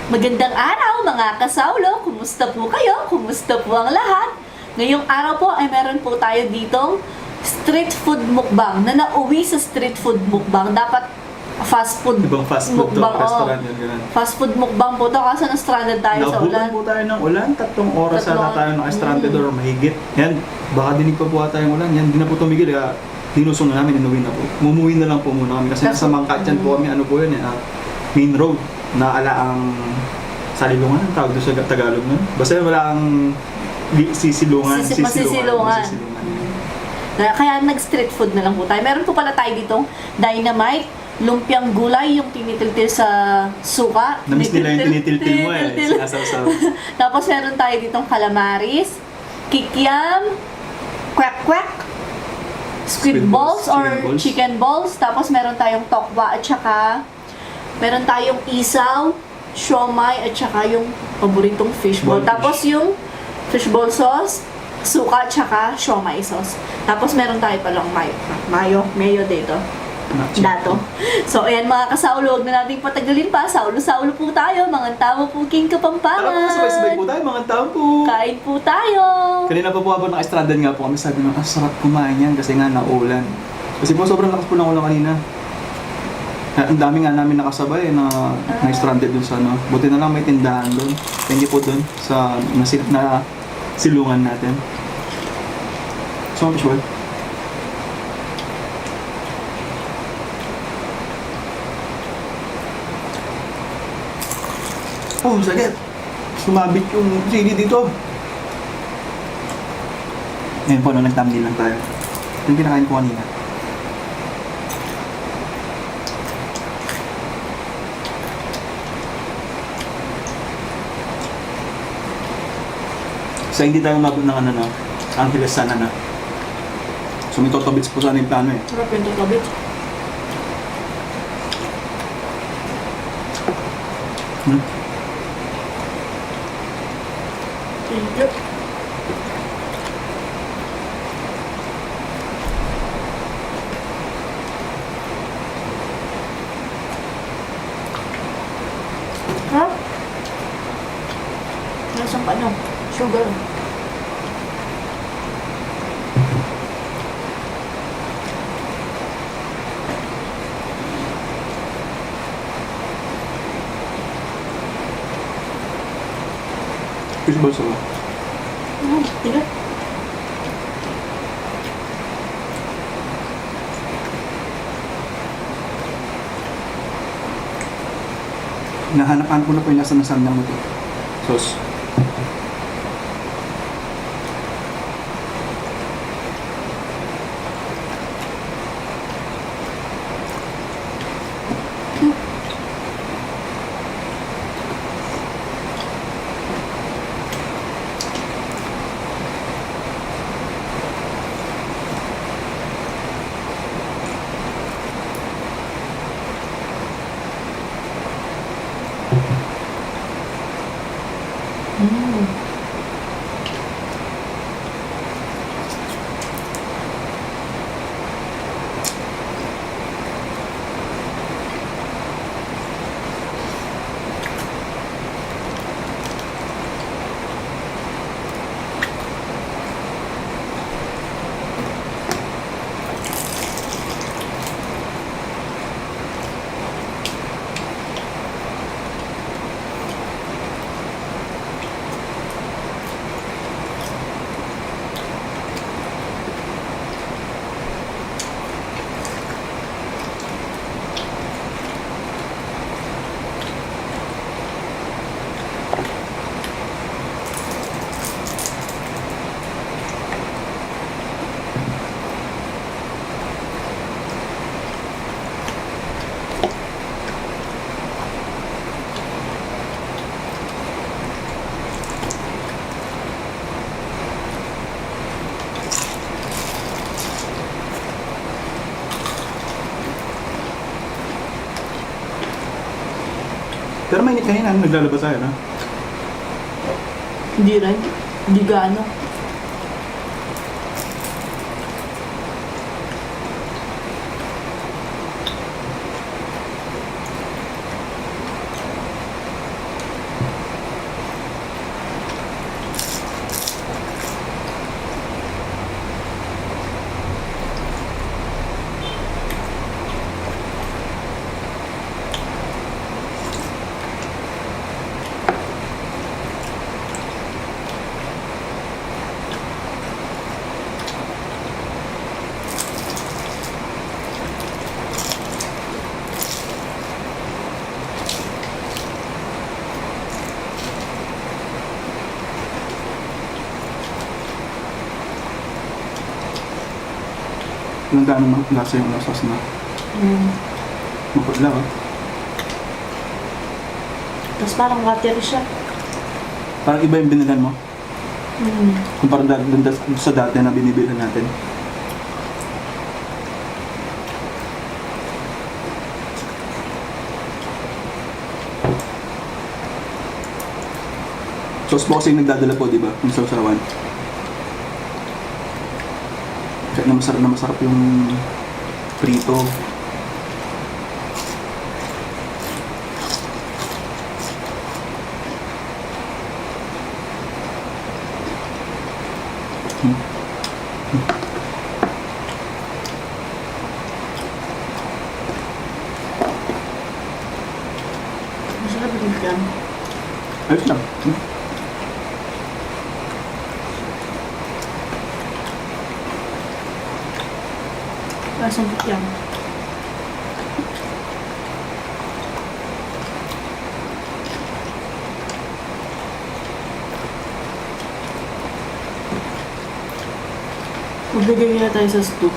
Magandang araw mga kasaulo! Kumusta po kayo? Kumusta po ang lahat? Ngayong araw po ay meron po tayo ditong street food mukbang na nauwi sa street food mukbang. Dapat fast food Ibang fast food to, mukbang. restaurant yun, ganun. Fast food mukbang po to kasi na-stranded tayo sa ulan. Nabutan po tayo ng ulan, 3 oras ata tayo naka-stranded or mahigit. Yan, baka dinig pa po ata yung ulan. Yan, di na po tumigil. Kaya dinusong na namin, inuwi na po. Mumuwi na lang po muna kami kasi nasa Mangkatyan po kami, ano po yun main road na alaang salilungan ang tawag doon sa Tagalog nun. Basta wala ang sisilungan. Masisilungan. Kaya nag-street food na lang po tayo. Meron po pala tayo ditong dynamite, lumpiang gulay, yung tinitiltil sa suka. Namiss nila yung tinitiltil mo sinasaw-saw. Tapos meron tayo ditong calamaris, kikiam, quack-quack, squid balls or chicken balls. Tapos meron tayong tokwa at saka meron tayong isaw, siomai at saka yung paboritong fishball. Tapos yung fishball sauce, suka at saka siomai sauce. Tapos meron tayo palang mayo dito. Dato. So, ayan mga kasaulo, huwag na natin patagalin pa. Saulo-saulo po tayo. Mga tao po, King Kapampangan. Tara po, sabay-sabay po tayo, mga tao po. Kain po tayo. Kanina pa po habang naka-stranded nga po kami, sabi nung, sarap kumain yan kasi nga naulan. Kasi po sobrang lakas po ng ulan kanina. Ang dami nga namin nakasabay na na-stranded dun sa ano. Buti na lang may tindahan dun. Thank you po dun sa na silungan natin. So, visual. Oh, sakit. Sumabit yung sili dito. Ngayon po, nung nagtamdil lang tayo. Yung pinakain ko kanina. So, hindi tayo mabot ng ano, no? Ang tigas sana na. So, may totobits po sana yung plano eh. Sarap yung tutobit. Thank you. Ha? Nasaan pa no? Sugar. Fishball sa ba? Tiga. Nahanap-hanap ko na po yung lasa ng sandang mo ito. Sauce. Pero mainit kanina, naglalabas tayo, no? Hindi rin. Hindi gaano. Walang ganong lasa yung sauce na. Mapudla, oh. Tapos parang watery siya. Parang iba yung binilan mo. Kumpara dun sa dati na binibilhan natin. Sauce po kasi yung nagdadala po, di ba? Yung sausawan. Kaya na masarap yung prito. Masarap yung kikiam. Ayos lang. Lasang kikiam. Magbigay na tayo sa stew.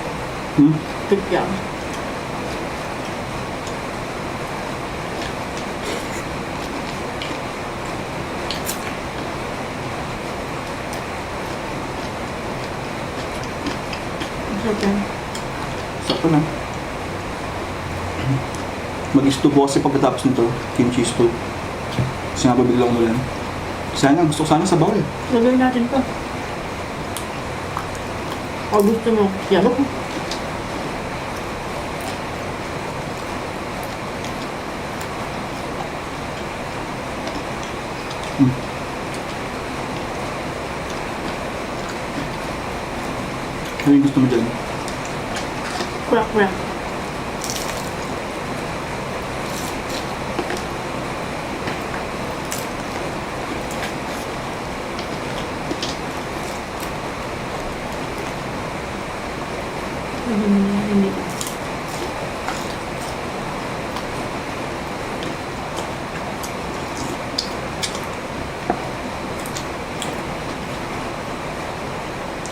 Kikiam. Masarap yan. Sakto na. Mag-stew po kasi pagkatapos nito, kimchi stew. Kasi nga biglang umulan. Sana, gusto ko sana sabaw eh. Lagay natin to. O gusto mo, yan ako. Ano yung gusto mo dyan? Crack. Hindi.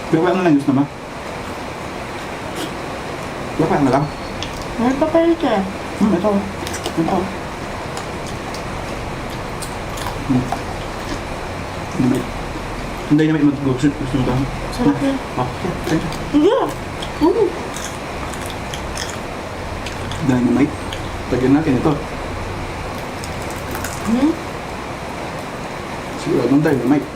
Kaya ano lang gusto mo? Kaya na lang. May papalit eh. Ito. Dynamite. Yung dynamite mo gusto mo ito? Sarap yan. Thank you. Yeah. Dynamite. Tagyan natin ito. Siguradong dynamite.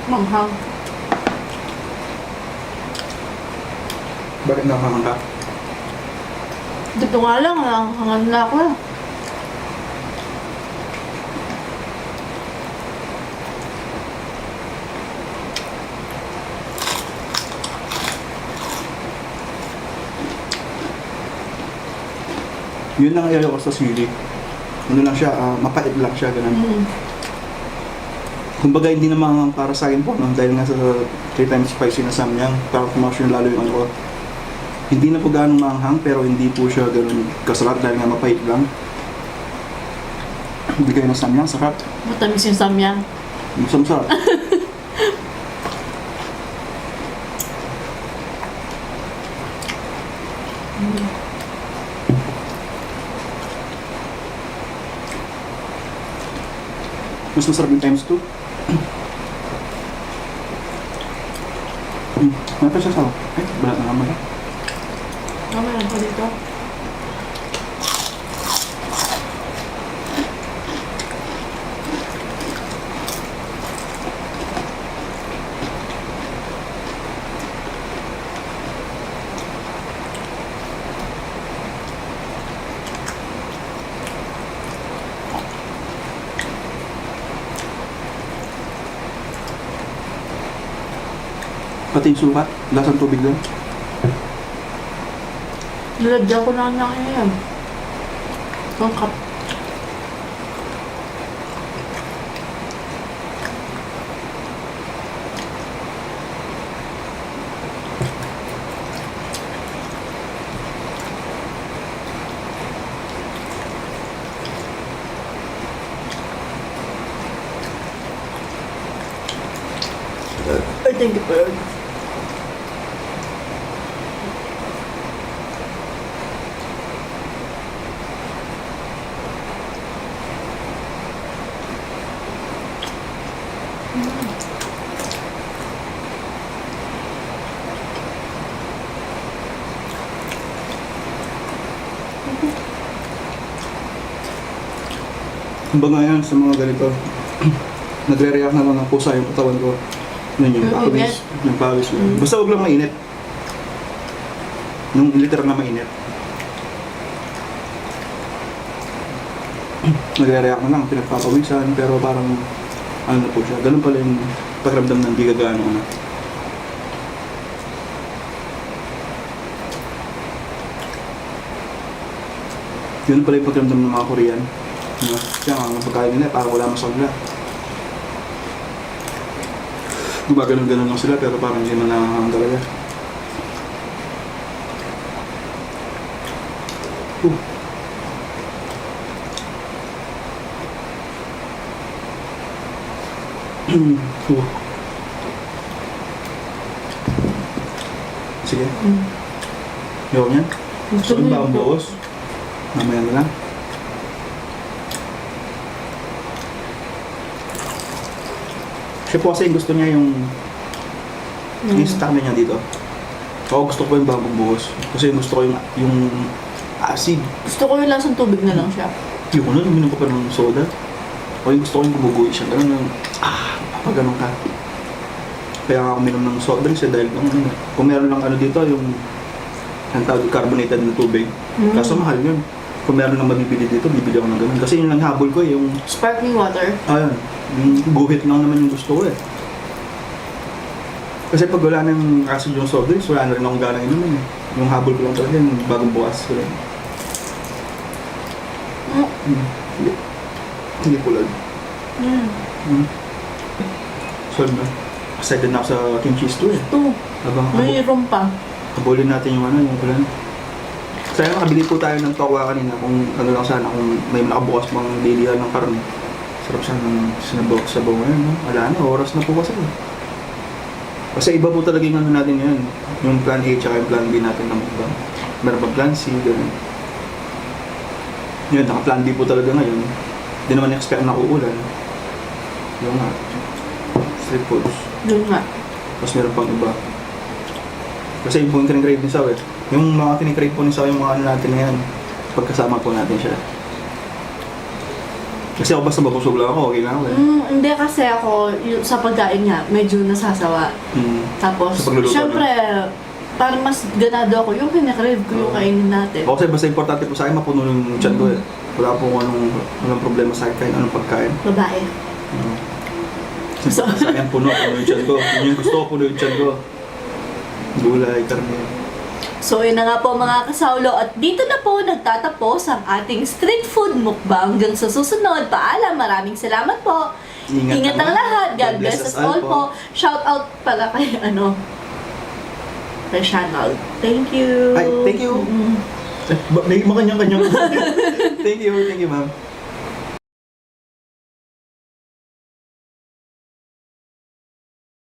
Manghang. Bakit nakakang ka? Dito nga lang, hangan na ako. Yun lang ayaw ko sa sili. Ano lang siya, mapait lang siya, ganun. Kumbaga hindi naman para sa akin po, no? Dahil nga sa 3 times spicy na samyang, para tumakas yun lalo yung ano ko. Hindi na po ganong maanghang, pero hindi po siya ganun kasarap dahil nga mapait lang. Bigay na samyang, sarap. Matamis yung samyang. Masarap. Mas masarap yung times 2. Ano pa siya sa? Balat na naman. Meron pa dito. Pati yung sukat, lasang tubig lang. Nilagyan ko na niya ngayon. Ang cup. I thank you, Lord. Kumbaga ngayon sa mga ganito, nagre-react na lang ng pusa yung katawan ko. Yun yung pawis. Yung pawis. Basta huwag lang mainit. Yung literal na mainit. Nagre-react na lang, pinagpapawisan, pero parang ano na po siya. Ganun pala yung pakiramdam ng di gagano na. Yun pala yung pakiramdam ng mga Korean. Kaya nga, ang pagkain nila, parang wala masagla. Gumaganon-ganon lang sila, pero parang hindi man nakakang talaga. Sige. Yaw niyan. Gusto ko ba ang buos? Mamaya na lang. Siya po kasi gusto niya yung stamina niya dito. Ako gusto ko yung bagong buhos. Kasi gusto ko yung acid. Gusto ko yung lasang tubig na lang siya. Yung ano, uminom ko pa ng soda. O yung gusto ko yung gumuguhi siya. Ganun yung, papaganon ka. Kaya nga ako uminom ng soda drinks dahil kung meron lang ano dito, yung ang tawag carbonated na tubig. Kaso mahal yun. Kung meron lang mabibili dito, bibili ako ng ganun. Kasi yun lang habol ko yung sparkling water. Ayun, yung guhit lang naman yung gusto ko eh. Kasi pag wala nang acid yung soft drinks, wala na rin akong ganang inumin eh. Yung habol ko lang talaga, yung bagong bukas ko lang. Hindi pulad. So, excited na ako sa kimchi stew eh. Ito, mayroon pa. Habulin natin yung yung ulan. Kaya nakabili po tayo ng tokwa kanina kung ano lang sana, kung may nakabukas pang bilihan ng karne. Sarap siya ng sabaw ngayon, no? Wala na, oras na po kasi. Kasi iba po talaga yung ano natin ngayon. Yung plan A tsaka yung plan B natin ng mukbang. Meron pa plan C, gano'n. Yun, naka-plan B po talaga ngayon. Hindi naman expect na uulan. Yung nga, street foods. Yun nga. Tapos meron pang iba. Kasi yung po yung kinikrave ni Saw eh. Yung mga kinikrave po ni Saw yung mga ano natin na yan. Pagkasama po natin siya. Kasi ako basta mabusog lang ako, okay lang ako eh. Hindi kasi ako, sa pagkain niya, medyo nasasawa. Tapos, Sa pagluluto, syempre, parang mas ganado ako yung kinakrave ko yung kainin natin. Kasi basta importante po sa akin, mapuno yung tiyan ko eh. Wala po anong problema sa akin, kahit anong pagkain. Babae. Sa akin puno yung tiyan ko. Yun yung gusto ko, puno yung tiyan ko. Gulay, karne. So yun na nga po mga kasawlo, at dito na po nagtatapos ang ating street food mukbang. Hanggang sa susunod, paalam, maraming salamat po. Ingat ang lahat. God bless us all po. Shout out pala kay kay channel. Thank you. Ay, thank you. May makanyang-kanyang. Thank you ma'am.